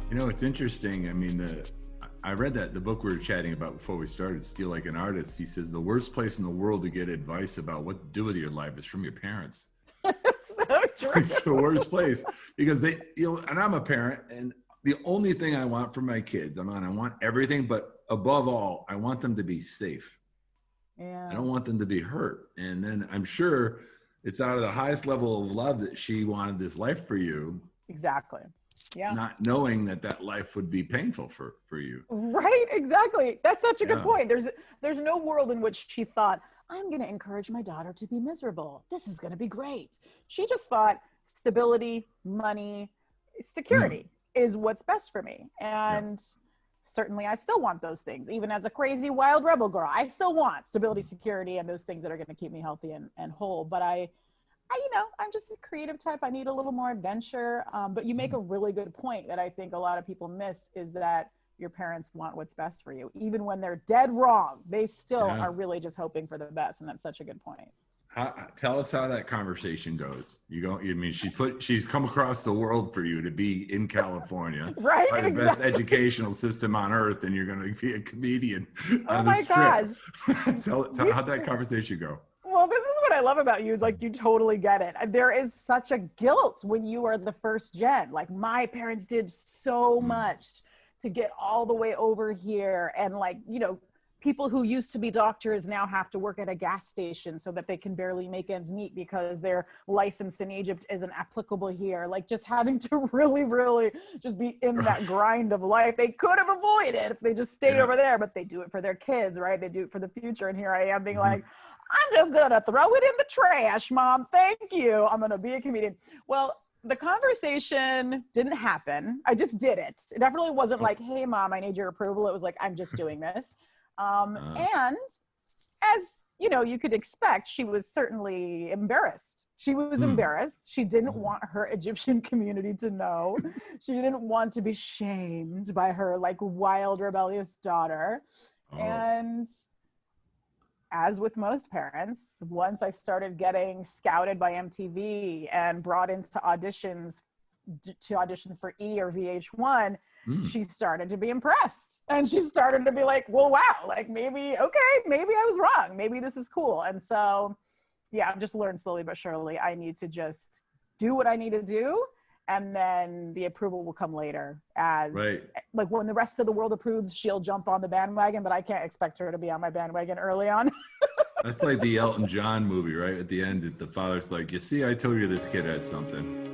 You know, it's interesting. I mean, I read that the book we were chatting about before we started, Steal Like an Artist. He says the worst place in the world to get advice about what to do with your life is from your parents. So true. It's the worst place because they, you know, and I'm a parent, and the only thing I want from my kids, I want everything, but above all, I want them to be safe. Yeah. I don't want them to be hurt. And then I'm sure it's out of the highest level of love that she wanted this life for you. Exactly. Yeah. Not knowing that life would be painful for you. Right. Exactly. That's such a good point. There's no world in which she thought, I'm going to encourage my daughter to be miserable. This is going to be great. She just thought stability, money, security is what's best for me. And certainly I still want those things. Even as a crazy wild rebel girl, I still want stability, security, and those things that are going to keep me healthy and whole. But I, you know, I'm just a creative type. I need a little more adventure. But you make a really good point that I think a lot of people miss, is that your parents want what's best for you. Even when they're dead wrong, they still are really just hoping for the best. And that's such a good point. Tell us how that conversation goes. She's come across the world for you to be in California, right? By the best educational system on earth, and you're going to be a comedian on this trip. Tell how'd that conversation go? Well, this is what I love about you, is like, you totally get it. There is such a guilt when you are the first gen. Like, my parents did so much to get all the way over here. And like, you know, people who used to be doctors now have to work at a gas station so that they can barely make ends meet because their license in Egypt isn't applicable here. Like, just having to really, really just be in that grind of life. They could have avoided if they just stayed over there, but they do it for their kids, right? They do it for the future. And here I am being like, I'm just gonna throw it in the trash, Mom. Thank you. I'm gonna be a comedian. Well, the conversation didn't happen. I just did it. It definitely wasn't like, hey, Mom, I need your approval. It was like, I'm just doing this. And as you know, you could expect, she was certainly embarrassed. She was embarrassed. She didn't want her Egyptian community to know. She didn't want to be shamed by her like wild, rebellious daughter. And as with most parents, once I started getting scouted by MTV and brought into auditions to audition for E! Or VH1, she started to be impressed. And she started to be like, well, wow, like maybe I was wrong. Maybe this is cool. And so, yeah, I've just learned slowly but surely, I need to just do what I need to do. And then the approval will come later, as like when the rest of the world approves, she'll jump on the bandwagon, but I can't expect her to be on my bandwagon early on. That's like the Elton John movie, right? At the end, the father's like, you see, I told you this kid has something.